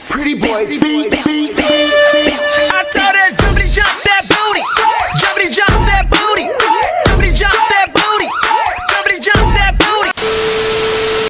Pretty boy, beat. I told her jumpity jump that booty, jumpity jump that booty, jumpity jump that booty, jumpity jump that booty.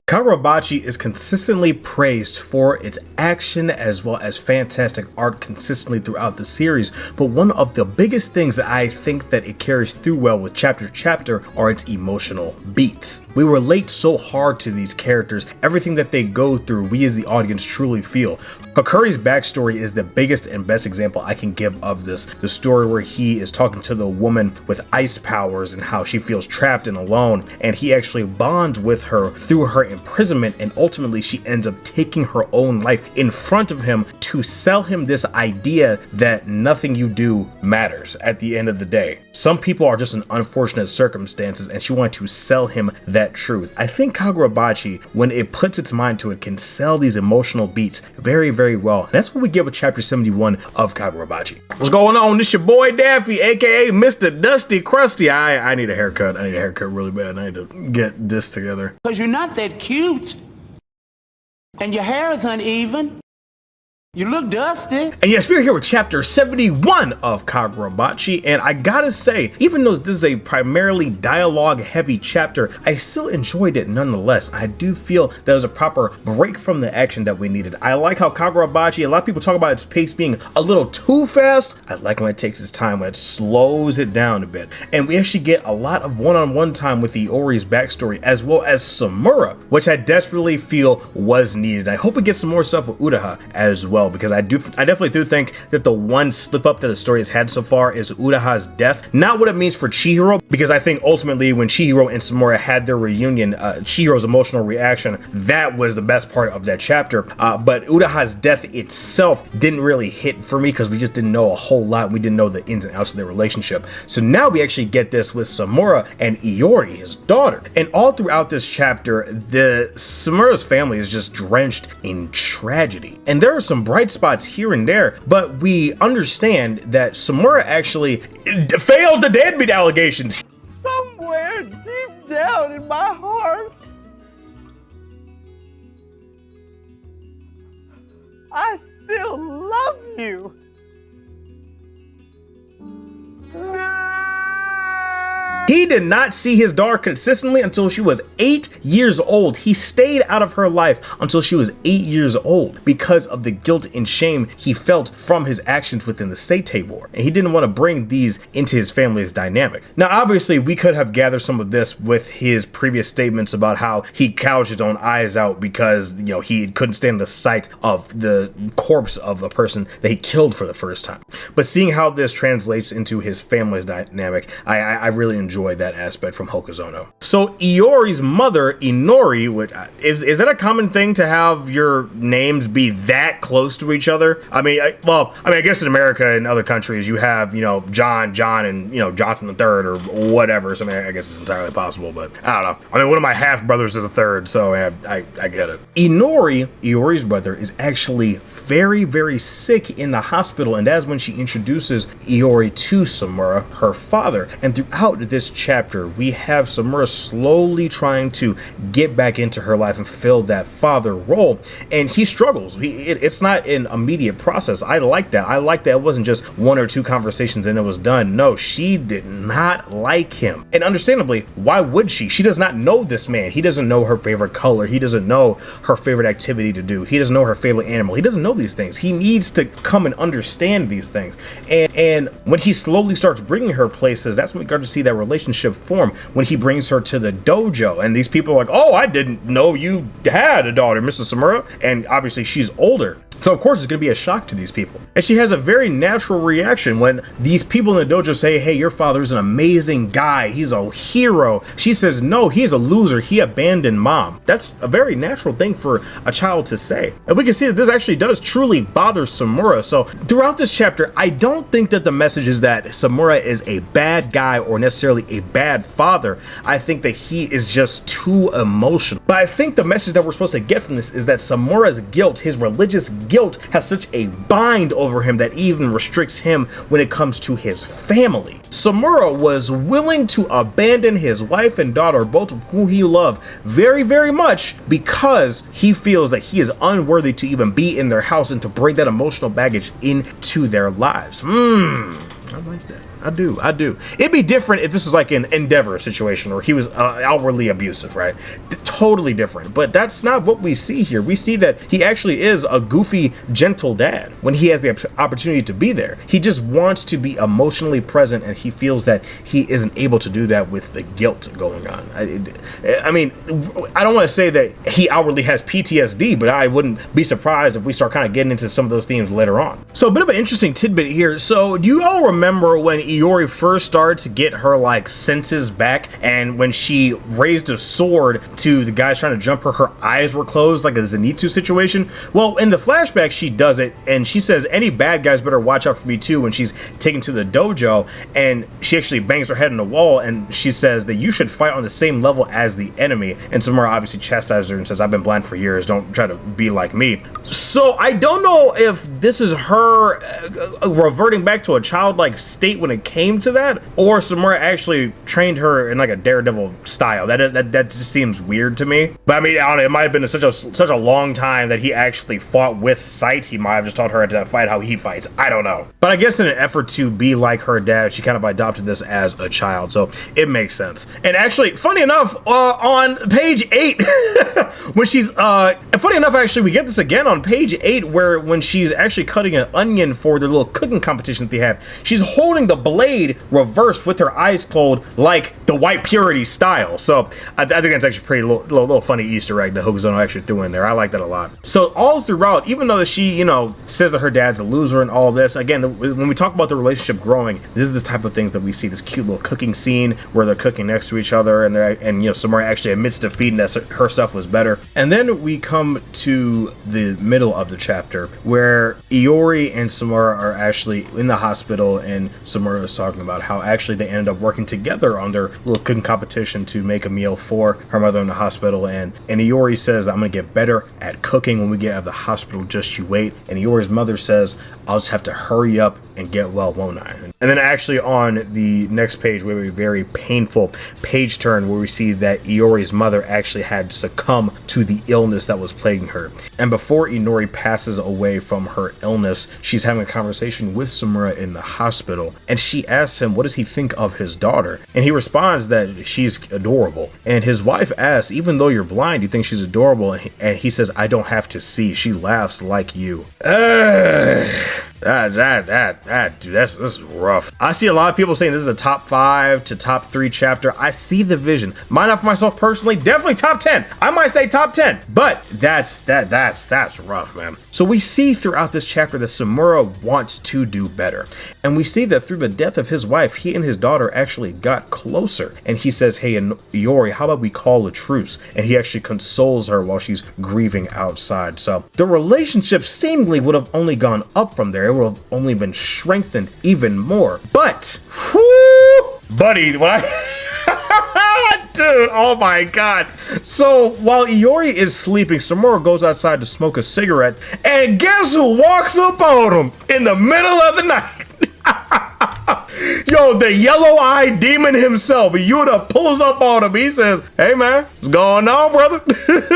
Kagurabachi is consistently praised for its action as well as fantastic art consistently throughout the series, but one of the biggest things that I think that it carries through well with chapter to chapter are its emotional beats. We relate so hard to these characters, everything that they go through we as the audience truly feel. Hakuri's backstory is the biggest and best example I can give of this. The story where he is talking to the woman with ice powers and how she feels trapped and alone, and he actually bonds with her through her imprisonment, and ultimately she ends up taking her own life in front of him to sell him this idea that nothing you do matters at the end of the day. Some people are just in unfortunate circumstances, and she wanted to sell him that truth. I think Kagurabachi, when it puts its mind to it, can sell these emotional beats very, very well. And that's what we get with chapter 71 of Kagurabachi. What's going on? This your boy Daffy, aka Mr. Dusty Krusty. I need a haircut. I need a haircut really bad. I need to get this together. Cause you're not that cute. And your hair is uneven. You look dusty. And yes, we're here with chapter 71 of Kagurabachi, and I gotta say, even though this is a primarily dialogue heavy chapter, I still enjoyed it nonetheless. I do feel that was a proper break from the action that we needed. I like how Kagurabachi, a lot of people talk about its pace being a little too fast. I like when it takes its time, when it slows it down a bit. And we actually get a lot of one-on-one time with Iori's backstory, as well as Samura, which I desperately feel was needed. I hope we get some more stuff with Uraha as well, because I definitely do think that the one slip up that the story has had so far is Uraha's death. Not what it means for Chihiro, because I think ultimately when Chihiro and Samura had their reunion, Chihiro's emotional reaction, that was the best part of that chapter. But Uraha's death itself didn't really hit for me because we just didn't know a whole lot. We didn't know the ins and outs of their relationship. So now we actually get this with Samura and Iori, his daughter. And all throughout this chapter, the Samura's family is just drenched in tragedy. And there are some bright spots here and there, but we understand that Samura actually failed the deadbeat allegations. Somewhere deep down in my heart, I still love you. He did not see his daughter consistently until she was 8 years old. He stayed out of her life until she was 8 years old because of the guilt and shame he felt from his actions within the Seitei War. And he didn't want to bring these into his family's dynamic. Now, obviously, we could have gathered some of this with his previous statements about how he gouged his own eyes out because, you know, he couldn't stand the sight of the corpse of a person that he killed for the first time. But seeing how this translates into his family's dynamic, I really enjoy that aspect from Hokazono. So Iori's mother, Inori, is that a common thing to have your names be that close to each other? I mean, I guess in America and other countries you have, you know, John, and, you know, Jonathan III or whatever. So I mean, I guess it's entirely possible, but I don't know. I mean, one of my half brothers is the third, so I get it. Iori's brother, is actually very, very sick in the hospital, and that's when she introduces Iori to Samura, her father. And throughout this chapter, we have Samura slowly trying to get back into her life and fulfill that father role, and he struggles. It's not an immediate process. I like that. I like that it wasn't just one or two conversations and it was done. No, she did not like him, and understandably, why would she? She does not know this man. He doesn't know her favorite color. He doesn't know her favorite activity to do. He doesn't know her favorite animal. He doesn't know these things. He needs to come and understand these things, and when he slowly starts bringing her places, that's when we start to see that relationship form, when he brings her to the dojo, and these people are like, oh, I didn't know you had a daughter, Mrs. Samura, and obviously she's older. So of course it's going to be a shock to these people. And she has a very natural reaction when these people in the dojo say, hey, your father is an amazing guy. He's a hero. She says, no, he's a loser. He abandoned mom. That's a very natural thing for a child to say. And we can see that this actually does truly bother Samura. So throughout this chapter, I don't think that the message is that Samura is a bad guy or necessarily a bad father. I think that he is just too emotional. But I think the message that we're supposed to get from this is that Samura's guilt, his religious guilt has such a bind over him that even restricts him when it comes to his family. Samura was willing to abandon his wife and daughter, both of whom he loved very, very much, because he feels that he is unworthy to even be in their house and to bring that emotional baggage into their lives. I like that. I do. It'd be different if this was like an Endeavor situation where he was outwardly abusive, right? Totally different. But that's not what we see here. We see that he actually is a goofy, gentle dad when he has the opportunity to be there. He just wants to be emotionally present, and he feels that he isn't able to do that with the guilt going on. I mean, I don't want to say that he outwardly has PTSD, but I wouldn't be surprised if we start kind of getting into some of those themes later on. So a bit of an interesting tidbit here. So do you all remember when Iori first started to get her like senses back, and when she raised a sword to the guys trying to jump her, her eyes were closed, like a Zenitsu situation? Well, in the flashback, she does it, and she says, any bad guys better watch out for me too, when she's taken to the dojo, and she actually bangs her head on the wall, and she says that you should fight on the same level as the enemy, and Samura obviously chastises her and says, I've been blind for years, don't try to be like me. So I don't know if this is her reverting back to a childlike state when it came to that, or Samura actually trained her in like a daredevil style. That just seems weird to me. But I mean, I don't know, it might have been such a long time that he actually fought with sight. He might have just taught her to fight how he fights. I don't know. But I guess in an effort to be like her dad, she kind of adopted this as a child, so it makes sense. And actually, funny enough, on page 8, when she's funny enough, actually, we get this again on page 8, where when she's actually cutting an onion for the little cooking competition that they have, she's holding the blade reversed with her eyes closed, like the white purity style. So I think that's actually pretty little funny Easter egg that Hokazono actually threw in there. I like that a lot. So all throughout, even though she, you know, says that her dad's a loser and all this, again, when we talk about the relationship growing, this is the type of things that we see. This cute little cooking scene where they're cooking next to each other, and you know, Samura actually admits defeat and that her stuff was better. And then we come to the middle of the chapter where Iori and Samura are actually in the hospital, and Samura is talking about how actually they ended up working together on their little cooking competition to make a meal for her mother in the hospital. And Iori says, I'm gonna get better at cooking when we get out of the hospital, just you wait. And Iori's mother says, I'll just have to hurry up and get well, won't I? And then actually on the next page, we have a very painful page turn where we see that Iori's mother actually had succumbed to the illness that was plaguing her. And before Iori passes away from her illness, she's having a conversation with Samura in the hospital, and she asks him, what does he think of his daughter? And he responds that she's adorable. And his wife asks, even though you're blind, you think she's adorable? And he says, I don't have to see. She laughs like you. Dude, that's rough. I see a lot of people saying this is a top 5 to top 3 chapter. I see the vision. Might not for myself personally, definitely top 10. I might say top 10, but that's rough, man. So we see throughout this chapter that Samura wants to do better. And we see that through the death of his wife, he and his daughter actually got closer. And he says, hey, Iori, how about we call a truce? And he actually consoles her while she's grieving outside. So the relationship seemingly would have only gone up from there. It would have only been strengthened even more. But, whoo, buddy, when dude, oh my god. So while Iori is sleeping, Samura goes outside to smoke a cigarette, and guess who walks up on him in the middle of the night? Yo, the yellow-eyed demon himself, Yuta, pulls up on him. He says, hey man, what's going on, brother?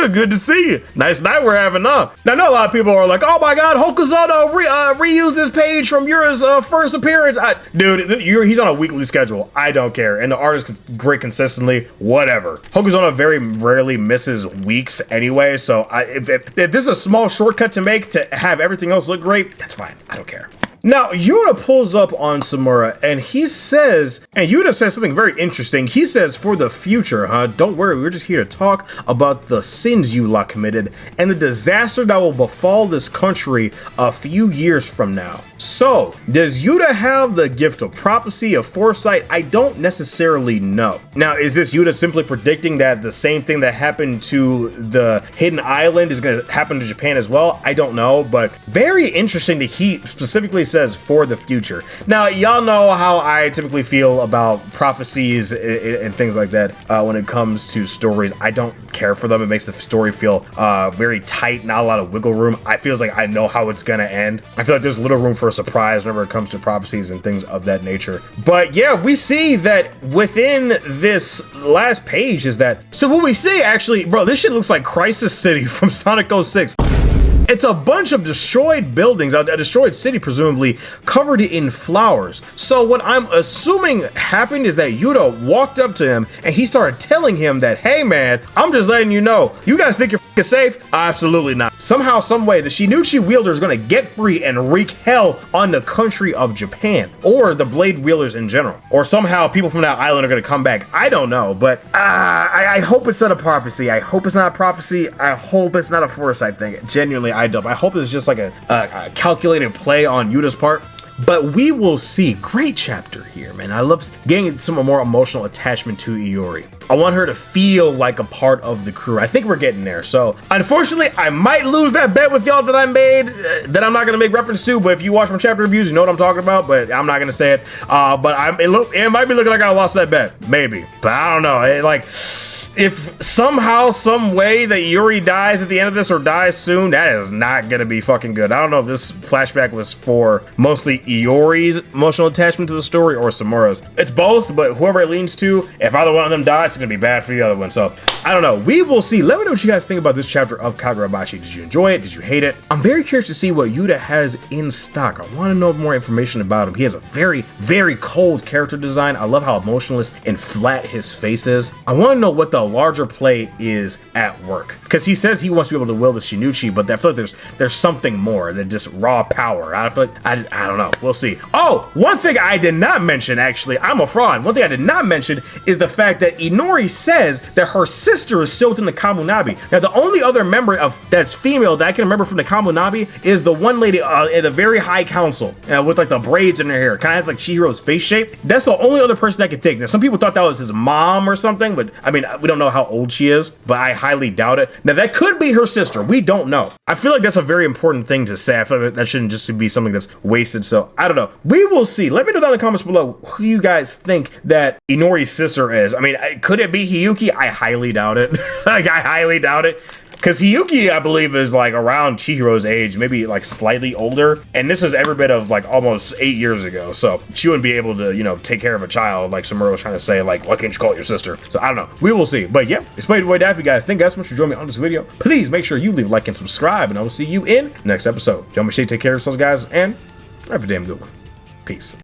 Good to see you. Nice night we're having up. Now I know a lot of people are like, oh my god, Hokazono reused this page from Yura's first appearance. Dude, he's on a weekly schedule. I don't care. And the artist is great consistently, whatever. Hokazono very rarely misses weeks anyway, so if this is a small shortcut to make to have everything else look great, that's fine. I don't care. Now, Yuta pulls up on Samura, and he says, and Yuta says something very interesting. He says, for the future, don't worry, we're just here to talk about the sins you lot committed and the disaster that will befall this country a few years from now. So, does Yuta have the gift of prophecy, of foresight? I don't necessarily know. Now, is this Yuta simply predicting that the same thing that happened to the Hidden Island is going to happen to Japan as well? I don't know, but very interesting that he specifically says for the future. Now, y'all know how I typically feel about prophecies and things like that when it comes to stories. I don't care for them. It makes the story feel very tight, not a lot of wiggle room. I feels like I know how it's gonna end. I feel like there's little room for a surprise whenever it comes to prophecies and things of that nature. But yeah, we see that within this last page is that, so what we see actually, bro, this shit looks like Crisis City from Sonic 06. It's a bunch of destroyed buildings, a destroyed city presumably, covered in flowers. So what I'm assuming happened is that Yuta walked up to him and he started telling him that, hey man, I'm just letting you know, you guys think you're f***ing safe? Absolutely not. Somehow, some way, the Shinichi wielder is gonna get free and wreak hell on the country of Japan, or the blade wielders in general. Or somehow people from that island are gonna come back. I don't know, but I hope it's not a prophecy. I hope it's not a prophecy. I hope it's not a foresight thing. Genuinely, I hope it's just like a calculated play on Yuta's part. But we will see. Great chapter here, man. I love getting some more emotional attachment to Iori. I want her to feel like a part of the crew. I think we're getting there. So unfortunately, I might lose that bet with y'all that I made that I'm not going to make reference to. But if you watch my chapter reviews, you know what I'm talking about. But I'm not going to say it. But it might be looking like I lost that bet. Maybe. But I don't know. If somehow, some way that Yuri dies at the end of this or dies soon, that is not gonna be fucking good. I don't know if this flashback was for mostly Iori's emotional attachment to the story or Samura's. It's both, but whoever it leans to, if either one of them dies, it's gonna be bad for the other one. So I don't know. We will see. Let me know what you guys think about this chapter of Kagurabachi. Did you enjoy it? Did you hate it? I'm very curious to see what Yuta has in stock. I want to know more information about him. He has a very, very cold character design. I love how emotionless and flat his face is. I want to know what the larger play is at work, because he says he wants to be able to will the Shinichi, but I feel like there's something more than just raw power. I feel like I don't know. We'll see. Oh, one thing I did not mention, actually, I'm a fraud. One thing I did not mention is the fact that Inori says that her sister is still within the Kamunabi. Now, the only other member that's female that I can remember from the Kamunabi is the one lady in the very high council with like the braids in her hair, kind of has like Chihiro's face shape. That's the only other person I could think. Now, some people thought that was his mom or something, but I mean, we don't know how old she is, but I highly doubt it. Now, that could be her sister. We don't know. I feel like that's a very important thing to say. I feel like that shouldn't just be something that's wasted. So I don't know. We will see. Let me know down in the comments below who you guys think that Inori's sister is. I mean, could it be Hiyuki? I highly doubt it. Like, I highly doubt it. Because Hiyuki, I believe, is like around Chihiro's age, maybe like slightly older. And this is every bit of like almost 8 years ago. So she wouldn't be able to, you know, take care of a child like Samura was trying to say, like, why can't you call it your sister? So I don't know. We will see. But yeah, it's played your boy Dad. If you guys, thank you guys so much for joining me on this video. Please make sure you leave a like and subscribe. And I will see you in the next episode. Y'all make sure you take care of yourselves, guys. And have a damn good one. Peace.